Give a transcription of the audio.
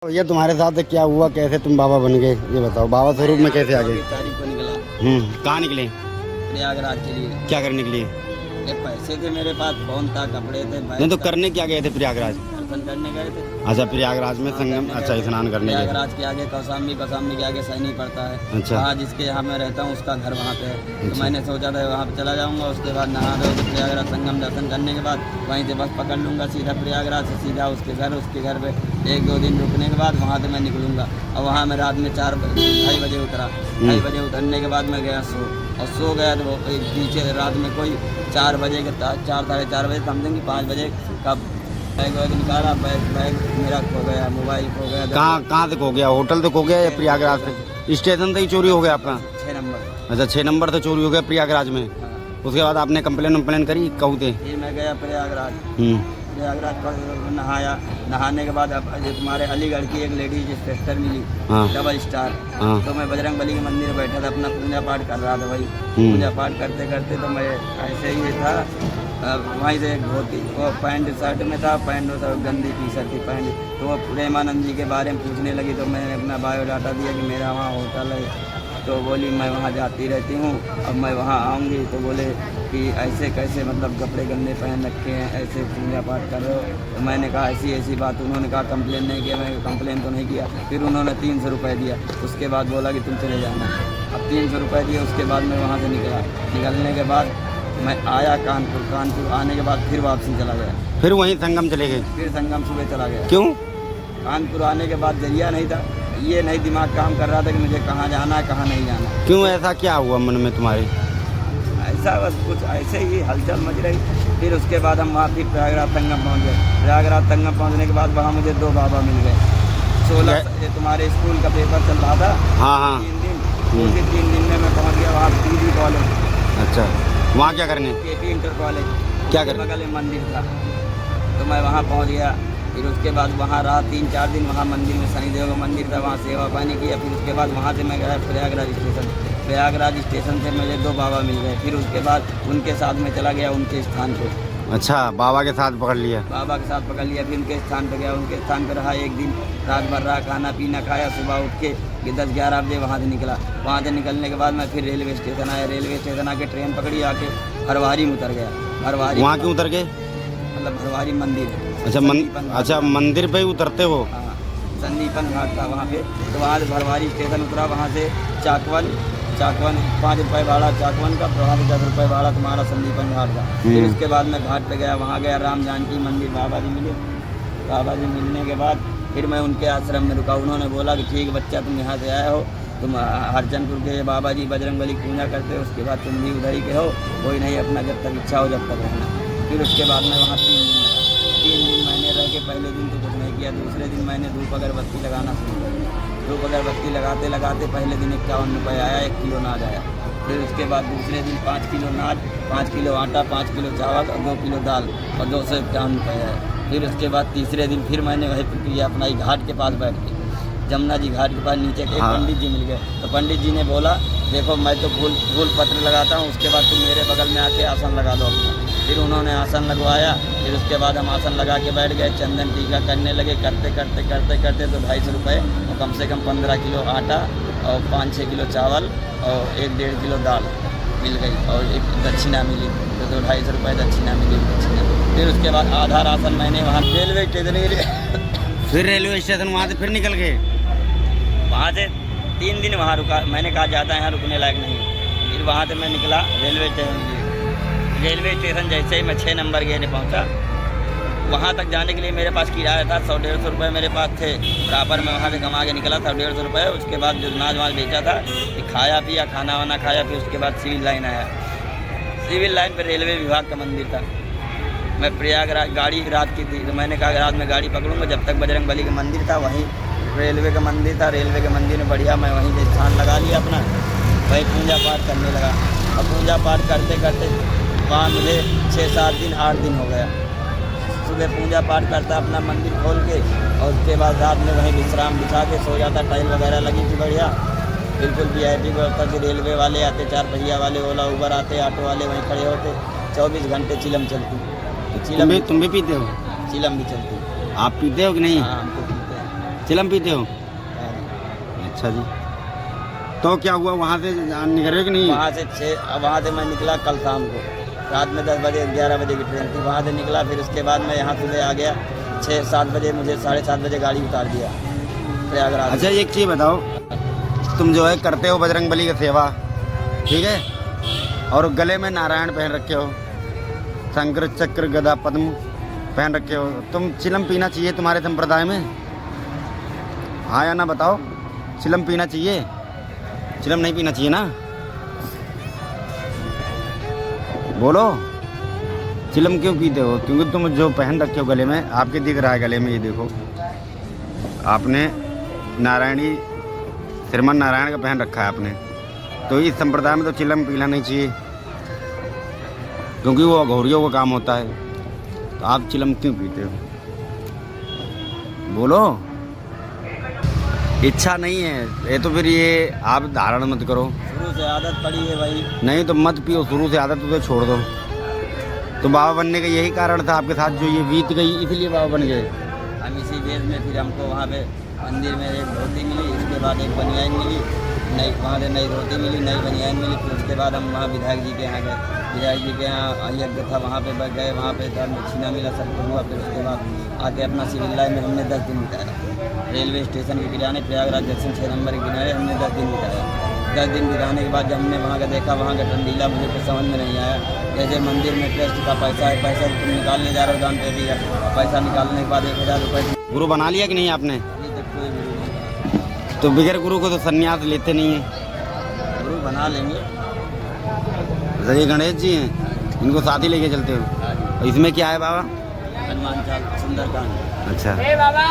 ये तुम्हारे साथ क्या हुआ, कैसे तुम बाबा बन गए, ये बताओ। बाबा स्वरूप में कैसे आ गए? तारीख को निकला कहाँ निकले? प्रयागराज के लिए। क्या करने के लिए? ये पैसे थे मेरे पास, फोन था, कपड़े थे। नहीं तो करने क्या गए थे प्रयागराज? दर्शन करने गए थे। अच्छा, प्रयागराज में संगम, अच्छा स्नान करने गए। प्रयागराज के आगे कौशाम्बी के आगे सैनी पड़ता है। अच्छा। वहाँ जिसके यहाँ मैं रहता हूँ उसका घर वहाँ पे है। तो अच्छा। मैंने सोचा था वहाँ पे चला जाऊँगा, उसके बाद नहा धो के प्रयागराज संगम दर्शन करने के बाद वहीं से बस पकड़ लूँगा सीधा प्रयागराज से सीधा उसके घर पे 1-2 दिन रुकने के बाद वहाँ से मैं निकलूँगा। और वहाँ मैं रात में 2:30 बजे उतरा। 2:30 बजे उतरने के बाद मैं गया सो गया। तो पीछे रात में कोई 4 बजे के 4 साढ़े 4 बजे समथिंग 5 बजे का बैग निकाला। बैग मेरा खो गया, मोबाइल खो गया। कहाँ से खो गया? होटल से खो गया या प्रयागराज से? स्टेशन से ही चोरी हो गया आपका? 6 नंबर। अच्छा, 6 नंबर से चोरी हो गया प्रयागराज में। हाँ। उसके बाद आपने कंप्लेन करी कहू थे? फिर मैं गया प्रयागराज पर नहाया। नहाने के बाद अब तुम्हारे अलीगढ़ की एक लेडीज सिस्टर मिली। हाँ। Double star. हाँ। तो मैं बजरंग बली के मंदिर में बैठा था, अपना पूजा पाठ कर रहा था भाई। पूजा पाठ करते करते तो मैं ऐसे ही था, वहीं से एक धोती वो पैंट शर्ट में था, पैंट और गंदी टी शर्ट थी पैंट। तो वो प्रेमानंद जी के बारे में पूछने लगी। तो मैंने अपना बायोडाटा दिया कि मेरा वहाँ होटल है। तो बोली मैं वहाँ जाती रहती हूँ, अब मैं वहाँ आऊँगी। तो बोले कि ऐसे कैसे, मतलब कपड़े गंदे पहन रखे हैं, ऐसे पूजा पाठ कर रहे हो। तो मैंने कहा ऐसी बात। उन्होंने कहा कंप्लेन नहीं किया। मैं कंप्लेन तो नहीं किया। फिर उन्होंने 300 रुपये दिया। उसके बाद बोला कि तुम चले जाना। अब 300 रुपये दिए। उसके बाद मैं वहाँ से निकला। निकलने के बाद मैं आया कानपुर आने के बाद फिर वापसी चला गया। फिर वहीं संगम चले गए? फिर संगम सुबह चला गया। क्यों? कानपुर आने के बाद जरिया नहीं था, ये नहीं दिमाग काम कर रहा था कि मुझे कहाँ जाना है कहाँ नहीं जाना। क्यों, ऐसा क्या हुआ मन में तुम्हारे? ऐसा बस कुछ ऐसे ही हलचल मच रही। फिर उसके बाद हम वहाँ फिर प्रयागराज संगम पहुँच गए। प्रयागराज संगम पहुँचने के बाद वहाँ मुझे 2 बाबा मिल गए। 16 ये तुम्हारे स्कूल का पेपर चल रहा था। हाँ। 3 दिन, उसी 3 दिन में मैं पहुँच गया वहाँ पीडी कॉलेज। अच्छा, वहाँ क्या करने? केपी इंटर कॉलेज क्या करने? बगल में मंदिर था। तो मैं वहाँ पहुँच गया। फिर उसके बाद वहाँ रहा 3-4 दिन। वहाँ मंदिर में शनिदेव का मंदिर था, वहाँ सेवा पानी किया। फिर उसके बाद वहाँ से मैं गया प्रयागराज स्टेशन। प्रयागराज स्टेशन से मुझे 2 बाबा मिल गए। फिर उसके बाद उनके साथ में चला गया उनके स्थान पे। अच्छा, बाबा के साथ पकड़ लिया? बाबा के साथ पकड़ लिया। फिर उनके स्थान पे गया, उनके स्थान पे रहा 1 दिन। रात भर रहा, खाना पीना खाया। सुबह उठ के 10-11 बजे वहाँ से निकला। वहाँ से निकलने के बाद मैं फिर रेलवे स्टेशन आया। रेलवे स्टेशन आके ट्रेन पकड़ी, आके भरवारी में उतर गया। भरवारी वहाँ क्यों उतर गए? मतलब भरवारी मंदिर। अच्छा, मंदिर पे ही उतरते हो? हाँ, संदीपन घाट था वहाँ पे। तो वहाँ से भरवारी स्टेशन उतरा। वहाँ से चाकवन 5 रुपये भाड़ा चाकवन का, वहाँ से 10 रुपये भाड़ा तुम्हारा संदीपन घाट का। फिर उसके बाद मैं घाट पे गया। वहाँ गया राम जानकी मंदिर, बाबा जी मिले। बाबा जी मिलने के बाद फिर मैं उनके आश्रम में रुका। उन्होंने बोला कि ठीक बच्चा, तुम यहाँ से आए हो, तुम हरचंदपुर के बाबा जी बजरंग बली की पूजा करते हो, उसके बाद तुम भी उधर ही के हो। कोई नहीं, अपना जब तक इच्छा हो जब तक रहना। फिर उसके बाद मैं वहाँ 3 दिन मैंने रह के, पहले दिन तो कुछ नहीं किया। दूसरे दिन मैंने धूप अगरबत्ती लगाना शुरू कर दिया। धूप अगरबत्ती लगाते पहले दिन 51 रुपये आया, 1 किलो नाज आया। फिर उसके बाद दूसरे दिन 5 किलो नाज, 5 किलो आटा, 5 किलो चावल और 2 किलो दाल और 251 रुपये आया। फिर उसके बाद तीसरे दिन फिर मैंने वही प्रक्रिया अपना ही घाट के पास बैठ के, जमुना जी घाट के पास नीचे एक पंडित जी मिल गए। तो पंडित जी ने बोला देखो मैं तो फूल पत्र लगाता हूँ, उसके बाद तुम मेरे बगल में आके आसन लगा दो अपना। फिर उन्होंने आसन लगवाया। फिर उसके बाद हम आसन लगा के बैठ गए, चंदन टीका करने लगे। करते तो 250 रुपये और कम से कम 15 किलो आटा और 5-6 किलो चावल और 1-1.5 किलो दाल मिल गई। और एक दक्षिणा मिली, तो 250 रुपये दक्षिणा मिली। फिर उसके बाद आधा राशन मैंने वहाँ रेलवे स्टेशन के लिए फिर रेलवे स्टेशन वहाँ से फिर निकल गए? वहाँ से 3 दिन वहाँ रुका। मैंने कहा ज़्यादा यहाँ रुकने लायक नहीं। फिर वहाँ से मैं निकला रेलवे स्टेशन। रेलवे स्टेशन जैसे ही मैं 6 नंबर गेट पहुँचा, वहाँ तक जाने के लिए मेरे पास किराया था 100-150 रुपये मेरे पास थे। बराबर मैं वहाँ से कमा के निकला था 150 रुपये। उसके बाद जो नाज वाज बेचा था, खाया पिया, खाना वाना खाया। फिर उसके बाद सिविल लाइन आया। सिविल लाइन पर रेलवे विभाग का मंदिर था। मैं प्रयागराज गाड़ी रात की थी, तो मैंने कहा रात में गाड़ी पकड़ूंगा। जब तक बजरंग बली का मंदिर था, वहीं रेलवे का मंदिर था। रेलवे के मंदिर में बढ़िया मैं वहीं से स्थान लगा लिया अपना, वहीं पूजा पाठ करने लगा। और पूजा पाठ करते वहाँ मुझे 6-7 दिन 8 दिन हो गया। सुबह पूजा पाठ करता अपना मंदिर खोल के, और उसके बाद रात में वहीं विश्राम बिछा के सो जाता। टाइल वगैरह लगी थी बढ़िया, बिल्कुल VIP व्यवस्था थी। रेलवे वाले आते, 4 पहिया वाले, ओला उबर आते, ऑटो वाले वहीं खड़े होते। 24 घंटे चिलम चलती। तो तुम भी पीते हो? चिलम भी चलती। आप पीते हो कि नहीं? हाँ, हम तो पीते हैं। चिलम पीते हो? हाँ। अच्छा जी। तो क्या हुआ, वहाँ से निकले कि नहीं? वहाँ से मैं निकला कल शाम को, रात में 10 बजे 11 बजे की ट्रेन थी, वहाँ से निकला। फिर उसके बाद मैं यहाँ सुबह आ गया 6-7 बजे, मुझे 7:30 बजे गाड़ी उतार दिया प्रयागराज। अच्छा एक चीज़ बताओ, तुम जो है करते हो बजरंगबली की सेवा, ठीक है, और गले में नारायण पहन रखे हो, शंकर चक्र गदा पद्म पहन रखे हो, तुम चिलम पीना चाहिए तुम्हारे संप्रदाय में? हाँ या ना बताओ, चिलम पीना चाहिए? चिलम नहीं पीना चाहिए ना? बोलो, चिलम क्यों पीते हो? क्योंकि तुम जो पहन रखे हो गले में, आपके दिख रहा है गले में, ये देखो आपने नारायणी श्रीमन नारायण का पहन रखा है आपने। तो इस संप्रदाय में तो चिलम पीना नहीं चाहिए, क्योंकि वो अघोरियों का काम होता है। तो आप चिलम क्यों पीते हो? बोलो। इच्छा नहीं है ये तो फिर ये आप धारण मत करो। शुरू से आदत पड़ी है भाई। नहीं तो मत पियो, शुरू से आदत तो छोड़ दो। तो बाबा बनने का यही कारण था आपके साथ, जो ये बीत गई इसलिए बाबा बन गए? हम इसी वेश में, फिर हमको वहाँ पे मंदिर में एक धोती मिली, इसके बाद एक बनियान मिली, नई वहाँ से नई धोती मिली, नई बनियान मिली। फिर उसके बाद हम वहाँ विधायक जी के यहाँ गए, विधायक जी के यहाँ यज्ञ था, वहाँ पे गए, वहाँ पे धर्म दक्षिणा मिला, सब हुआ। फिर उसके बाद आके अपना सिविल लाइन में हमने 10 दिन बिताया। रेलवे स्टेशन के किनारे प्रयागराज जंक्शन 6 नंबर के किनारे हमने 10 दिन बिताया। 10 दिन बिताने के बाद जब हमने वहाँ का देखा, वहाँ का टंडीला मुझे कुछ समझ में नहीं आया। जैसे मंदिर में ट्रस्ट का पैसा है, पैसा तुम निकालने जा रहे हो दान पे भी, पैसा निकालने के बाद 1000 रुपये। गुरु बना लिया कि नहीं आपने? अभी तक कोई गुरु नहीं। तो बगैर गुरु को तो सन्यास लेते नहीं है। गुरु बना लेंगे। अच्छा ये गणेश जी हैं, इनको साथ ही लेके चलते हो? हाँ जी। और इसमें क्या है बाबा? हनुमान चालीसा सुंदरकांड। अच्छा। बाबा